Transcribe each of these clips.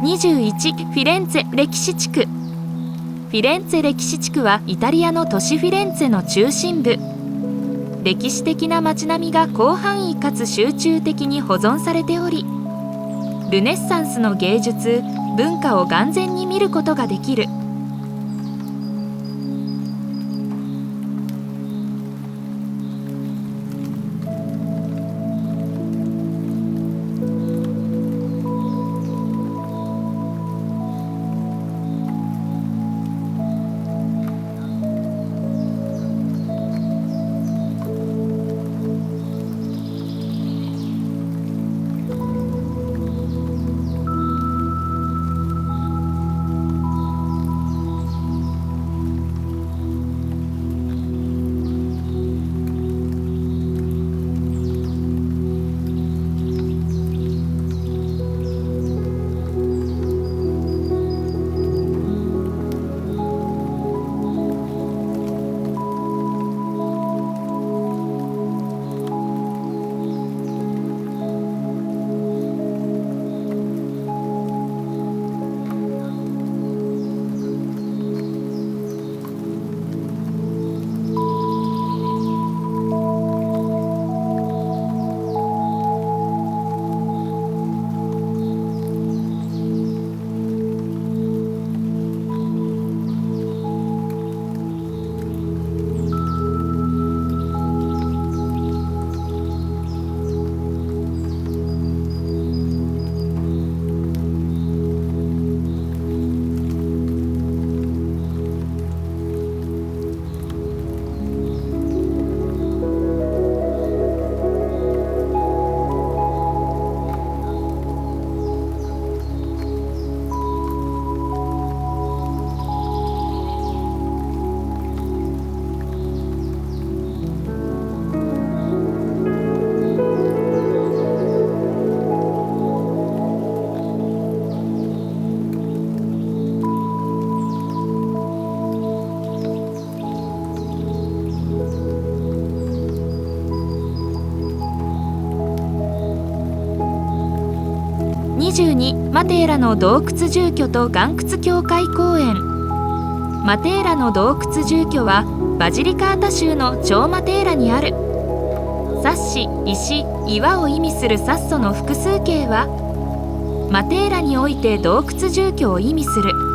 21、フィレンツェ歴史地区。フィレンツェ歴史地区はイタリアの都市フィレンツェの中心部。歴史的な街並みが広範囲かつ集中的に保存されており、ルネッサンスの芸術、文化を眼前に見ることができる。22、マテーラの洞窟住居と岩窟教会公園。マテーラの洞窟住居はバジリカータ州の超マテーラにある。サッシ、石、岩を意味するサッソの複数形はマテーラにおいて洞窟住居を意味する。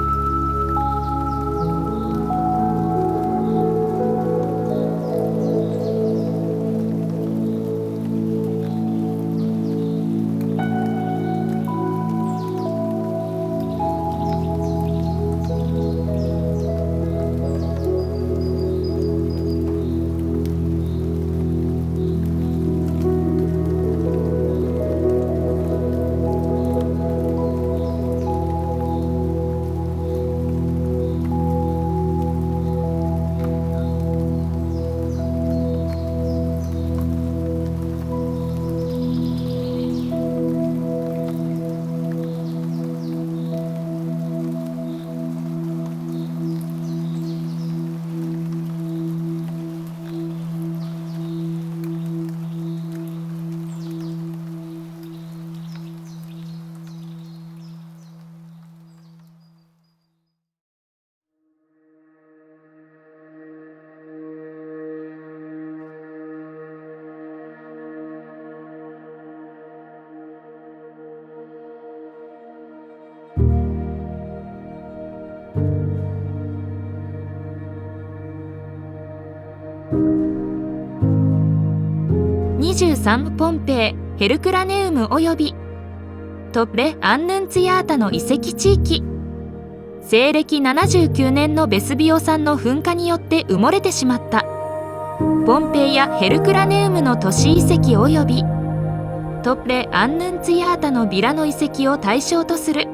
23、ポンペイ、ヘルクラネウムおよびトレ・アンヌンツィアータの遺跡地域。西暦79年のベスビオ山の噴火によって埋もれてしまったポンペイやヘルクラネウムの都市遺跡およびトレ・アンヌンツィアータのビラの遺跡を対象とする。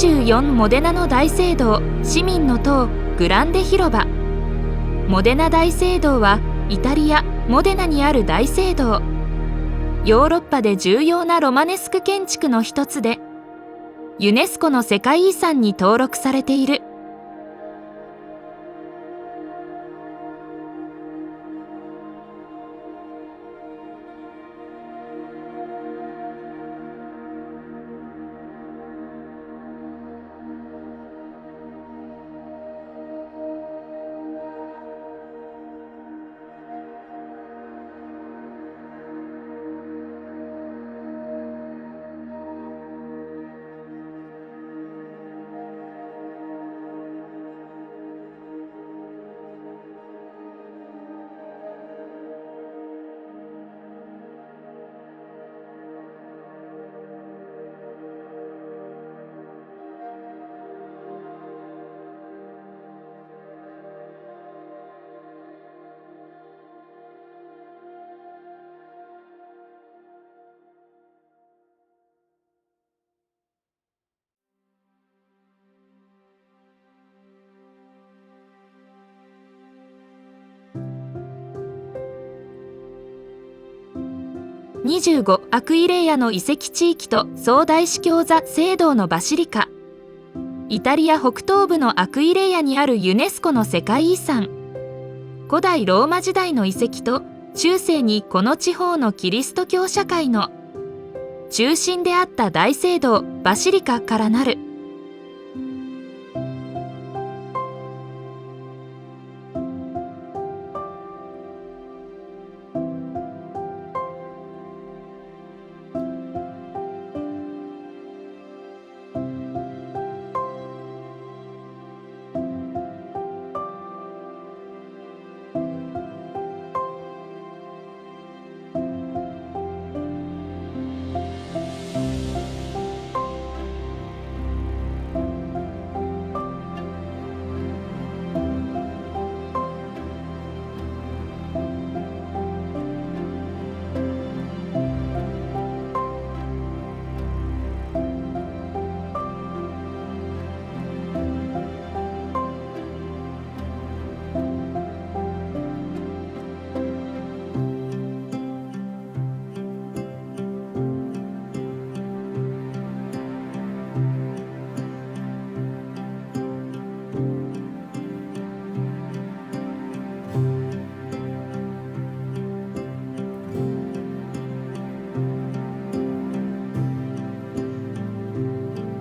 24モデナの大聖堂、市民の塔、グランデ広場。モデナ大聖堂はイタリア・モデナにある大聖堂。ヨーロッパで重要なロマネスク建築の一つで、ユネスコの世界遺産に登録されている。25アクイレイアの遺跡地域と総大司教座聖堂のバシリカ。イタリア北東部のアクイレイアにあるユネスコの世界遺産。古代ローマ時代の遺跡と中世にこの地方のキリスト教社会の中心であった大聖堂バシリカからなる。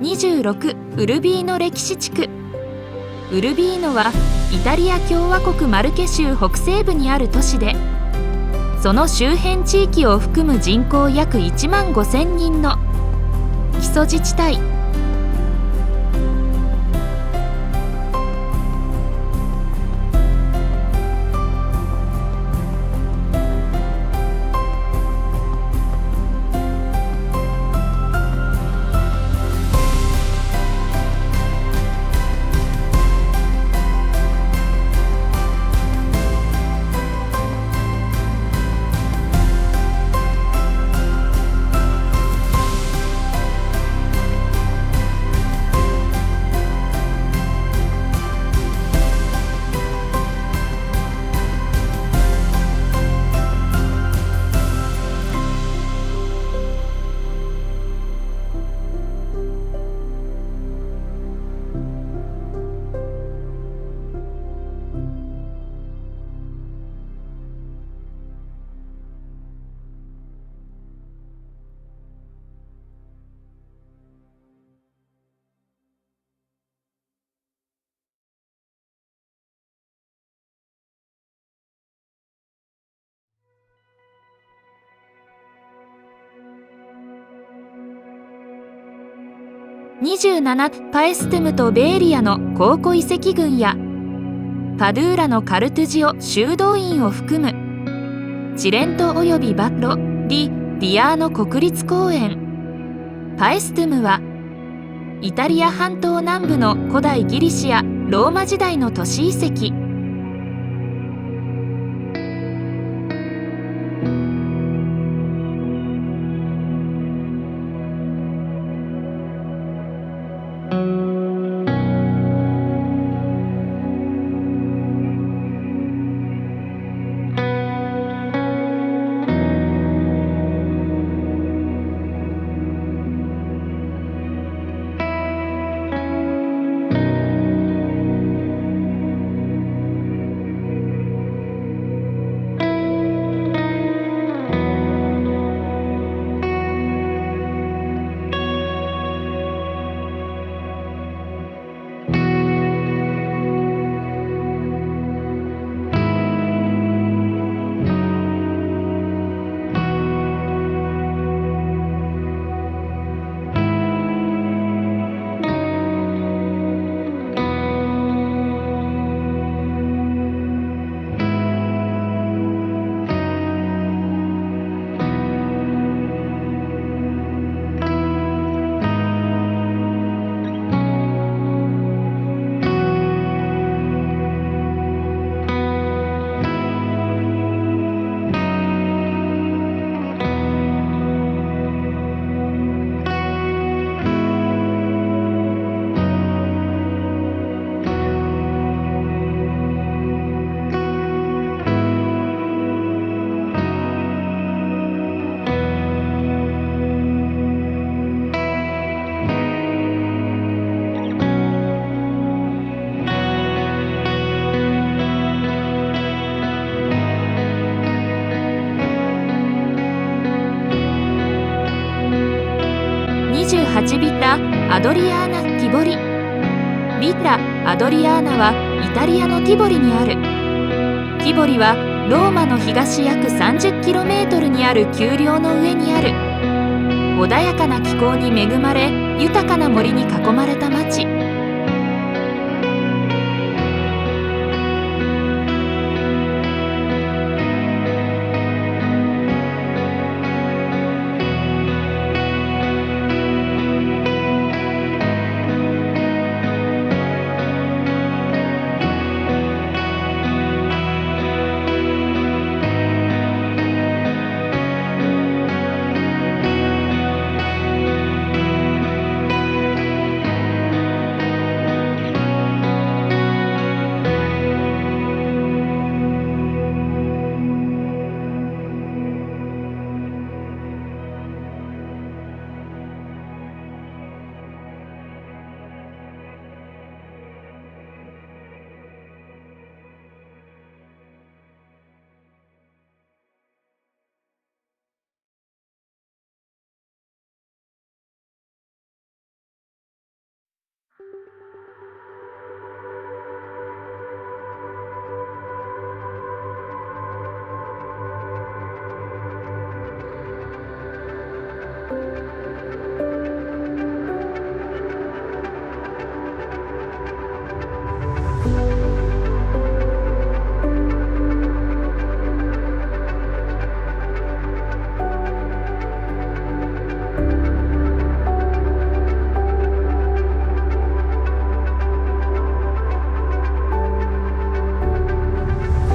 26ウルビーノ歴史地区。ウルビーノはイタリア共和国マルケ州北西部にある都市で、その周辺地域を含む人口約1万5,000人の基礎自治体。27パエステムとベーリアの考古遺跡群やパドゥーラのカルトゥジオ修道院を含むチレントおよびバッロ・ディアーノ国立公園。パエステムはイタリア半島南部の古代ギリシア・ローマ時代の都市遺跡。アドリアーナ・ティボリ。ヴィラ・アドリアーナはイタリアのティボリにある。ティボリはローマの東約 30km にある丘陵の上にある。穏やかな気候に恵まれ、豊かな森に囲まれた町。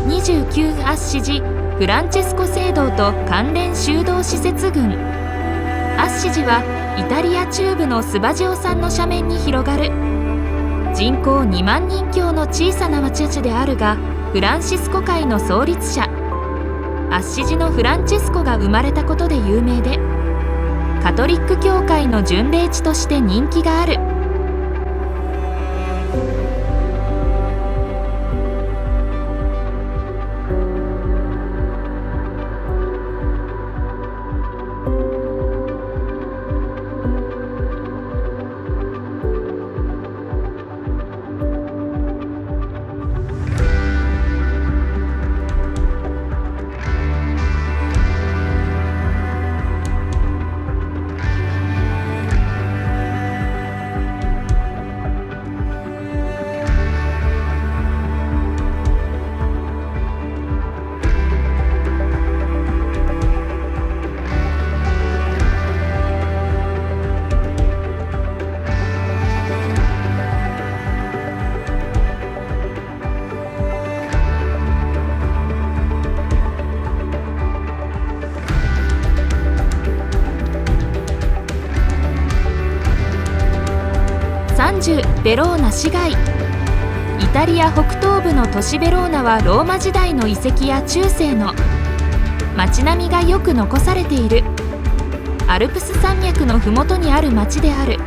29アッシジ・フランチェスコ聖堂と関連修道施設群。アッシジはイタリア中部のスバジオ山の斜面に広がる。人口2万人強の小さな町であるが、フランシスコ会の創立者アッシジのフランチェスコが生まれたことで有名で、カトリック教会の巡礼地として人気がある。30ベローナ市街。イタリア北東部の都市ベローナはローマ時代の遺跡や中世の街並みがよく残されている。アルプス山脈のふもとにある町である。